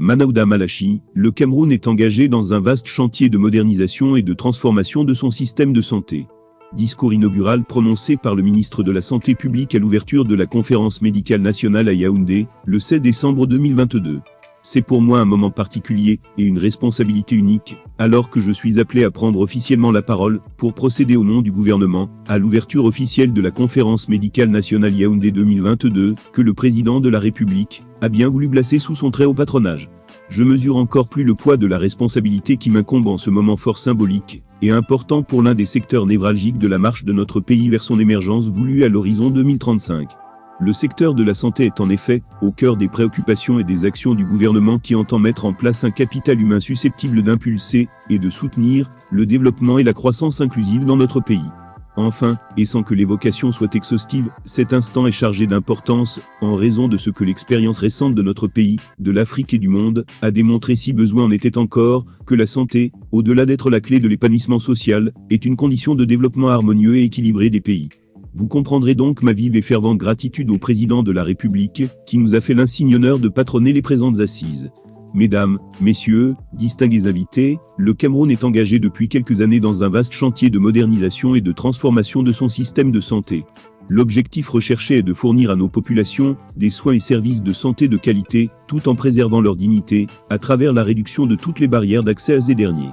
Manaouda Malachi, le Cameroun est engagé dans un vaste chantier de modernisation et de transformation de son système de santé. Discours inaugural prononcé par le ministre de la Santé publique à l'ouverture de la conférence médicale nationale à Yaoundé, le 7 décembre 2022. C'est pour moi un moment particulier et une responsabilité unique, alors que je suis appelé à prendre officiellement la parole pour procéder au nom du gouvernement à l'ouverture officielle de la conférence médicale nationale Yaoundé 2022, que le président de la République a bien voulu placer sous son très haut patronage. Je mesure encore plus le poids de la responsabilité qui m'incombe en ce moment fort symbolique et important pour l'un des secteurs névralgiques de la marche de notre pays vers son émergence voulue à l'horizon 2035. Le secteur de la santé est en effet au cœur des préoccupations et des actions du gouvernement qui entend mettre en place un capital humain susceptible d'impulser et de soutenir le développement et la croissance inclusive dans notre pays. Enfin, et sans que l'évocation soit exhaustive, cet instant est chargé d'importance en raison de ce que l'expérience récente de notre pays, de l'Afrique et du monde, a démontré si besoin en était encore, que la santé, au-delà d'être la clé de l'épanouissement social, est une condition de développement harmonieux et équilibré des pays. Vous comprendrez donc ma vive et fervente gratitude au président de la République, qui nous a fait l'insigne honneur de patronner les présentes assises. Mesdames, messieurs, distingués invités, le Cameroun est engagé depuis quelques années dans un vaste chantier de modernisation et de transformation de son système de santé. L'objectif recherché est de fournir à nos populations des soins et services de santé de qualité, tout en préservant leur dignité, à travers la réduction de toutes les barrières d'accès à ces derniers.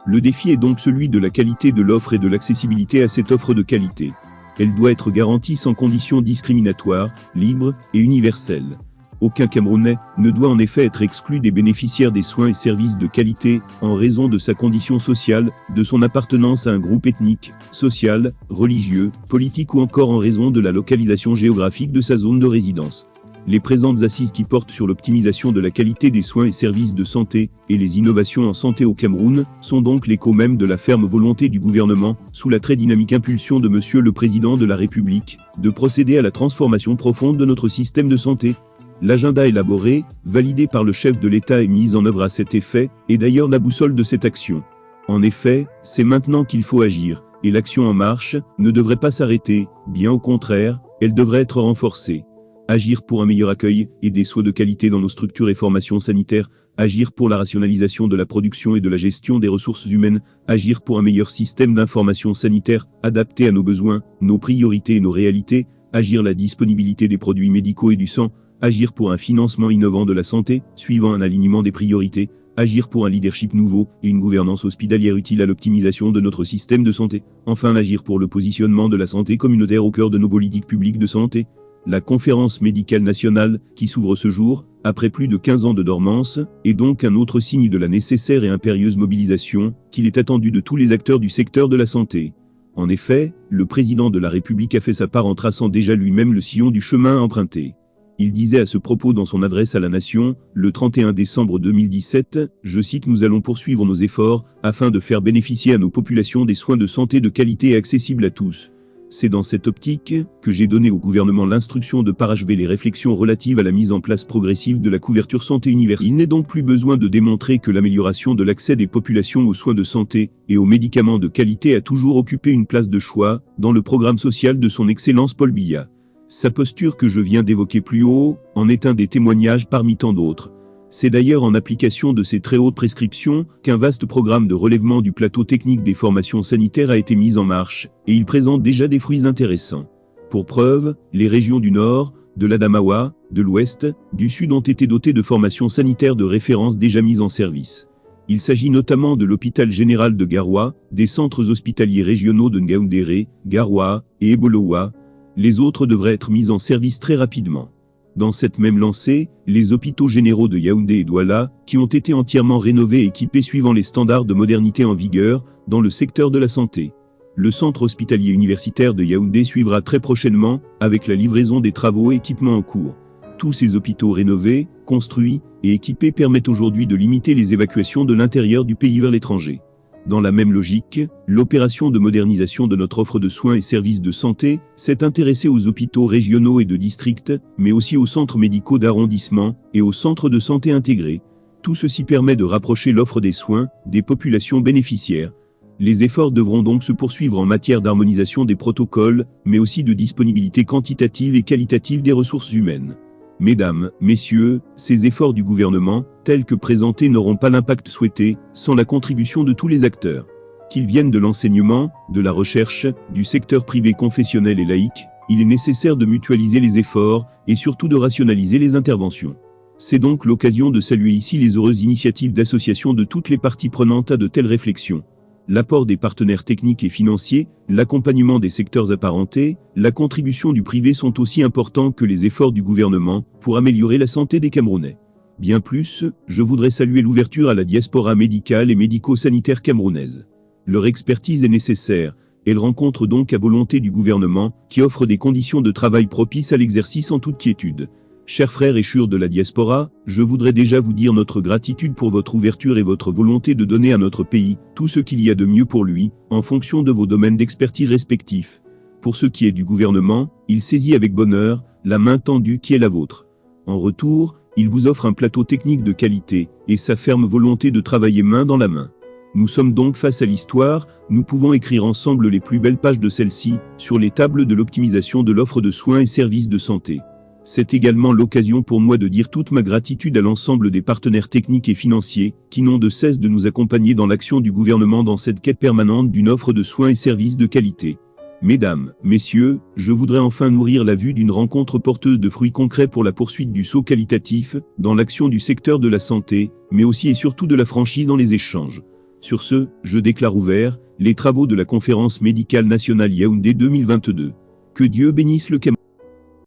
Le défi est donc celui de la qualité de l'offre et de l'accessibilité à cette offre de qualité. Elle doit être garantie sans conditions discriminatoires, libre et universelle. Aucun Camerounais ne doit en effet être exclu des bénéficiaires des soins et services de qualité en raison de sa condition sociale, de son appartenance à un groupe ethnique, social, religieux, politique ou encore en raison de la localisation géographique de sa zone de résidence. Les présentes assises qui portent sur l'optimisation de la qualité des soins et services de santé et les innovations en santé au Cameroun sont donc l'écho même de la ferme volonté du gouvernement, sous la très dynamique impulsion de Monsieur le Président de la République, de procéder à la transformation profonde de notre système de santé. L'agenda élaboré, validé par le chef de l'État et mis en œuvre à cet effet, est d'ailleurs la boussole de cette action. En effet, c'est maintenant qu'il faut agir, et l'action en marche ne devrait pas s'arrêter, bien au contraire, elle devrait être renforcée. Agir pour un meilleur accueil et des soins de qualité dans nos structures et formations sanitaires, agir pour la rationalisation de la production et de la gestion des ressources humaines, agir pour un meilleur système d'information sanitaire, adapté à nos besoins, nos priorités et nos réalités, agir la disponibilité des produits médicaux et du sang, agir pour un financement innovant de la santé, suivant un alignement des priorités, agir pour un leadership nouveau et une gouvernance hospitalière utile à l'optimisation de notre système de santé, enfin agir pour le positionnement de la santé communautaire au cœur de nos politiques publiques de santé. La conférence médicale nationale, qui s'ouvre ce jour, après plus de 15 ans de dormance, est donc un autre signe de la nécessaire et impérieuse mobilisation qu'il est attendu de tous les acteurs du secteur de la santé. En effet, le président de la République a fait sa part en traçant déjà lui-même le sillon du chemin à emprunter. Il disait à ce propos dans son adresse à la nation, le 31 décembre 2017, je cite « Nous allons poursuivre nos efforts afin de faire bénéficier à nos populations des soins de santé de qualité et accessibles à tous. C'est dans cette optique que j'ai donné au gouvernement l'instruction de parachever les réflexions relatives à la mise en place progressive de la couverture santé universelle. Il n'est donc plus besoin de démontrer que l'amélioration de l'accès des populations aux soins de santé et aux médicaments de qualité a toujours occupé une place de choix dans le programme social de son Excellence Paul Biya. Sa posture que je viens d'évoquer plus haut en est un des témoignages parmi tant d'autres. C'est d'ailleurs en application de ces très hautes prescriptions qu'un vaste programme de relèvement du plateau technique des formations sanitaires a été mis en marche, et il présente déjà des fruits intéressants. Pour preuve, les régions du Nord, de l'Adamawa, de l'Ouest, du Sud ont été dotées de formations sanitaires de référence déjà mises en service. Il s'agit notamment de l'hôpital général de Garoua, des centres hospitaliers régionaux de Ngaoundéré, Garoua et Ebolowa. Les autres devraient être mis en service très rapidement. Dans cette même lancée, les hôpitaux généraux de Yaoundé et Douala, qui ont été entièrement rénovés et équipés suivant les standards de modernité en vigueur dans le secteur de la santé. Le centre hospitalier universitaire de Yaoundé suivra très prochainement, avec la livraison des travaux et équipements en cours. Tous ces hôpitaux rénovés, construits et équipés permettent aujourd'hui de limiter les évacuations de l'intérieur du pays vers l'étranger. Dans la même logique, l'opération de modernisation de notre offre de soins et services de santé s'est intéressée aux hôpitaux régionaux et de district, mais aussi aux centres médicaux d'arrondissement et aux centres de santé intégrés. Tout ceci permet de rapprocher l'offre des soins des populations bénéficiaires. Les efforts devront donc se poursuivre en matière d'harmonisation des protocoles, mais aussi de disponibilité quantitative et qualitative des ressources humaines. Mesdames, messieurs, ces efforts du gouvernement tels que présentés n'auront pas l'impact souhaité sans la contribution de tous les acteurs. Qu'ils viennent de l'enseignement, de la recherche, du secteur privé confessionnel et laïque, il est nécessaire de mutualiser les efforts et surtout de rationaliser les interventions. C'est donc l'occasion de saluer ici les heureuses initiatives d'association de toutes les parties prenantes à de telles réflexions. L'apport des partenaires techniques et financiers, l'accompagnement des secteurs apparentés, la contribution du privé sont aussi importants que les efforts du gouvernement pour améliorer la santé des Camerounais. Bien plus, je voudrais saluer l'ouverture à la diaspora médicale et médico-sanitaire camerounaise. Leur expertise est nécessaire, elle rencontre donc à volonté du gouvernement, qui offre des conditions de travail propices à l'exercice en toute quiétude. Chers frères et sœurs de la diaspora, je voudrais déjà vous dire notre gratitude pour votre ouverture et votre volonté de donner à notre pays tout ce qu'il y a de mieux pour lui, en fonction de vos domaines d'expertise respectifs. Pour ce qui est du gouvernement, il saisit avec bonheur la main tendue qui est la vôtre. En retour, il vous offre un plateau technique de qualité et sa ferme volonté de travailler main dans la main. Nous sommes donc face à l'histoire, nous pouvons écrire ensemble les plus belles pages de celle-ci, sur les tables de l'optimisation de l'offre de soins et services de santé. C'est également l'occasion pour moi de dire toute ma gratitude à l'ensemble des partenaires techniques et financiers, qui n'ont de cesse de nous accompagner dans l'action du gouvernement dans cette quête permanente d'une offre de soins et services de qualité. Mesdames, messieurs, je voudrais enfin nourrir la vue d'une rencontre porteuse de fruits concrets pour la poursuite du saut qualitatif, dans l'action du secteur de la santé, mais aussi et surtout de la franchise dans les échanges. Sur ce, je déclare ouverts les travaux de la conférence médicale nationale Yaoundé 2022. Que Dieu bénisse le Cameroun.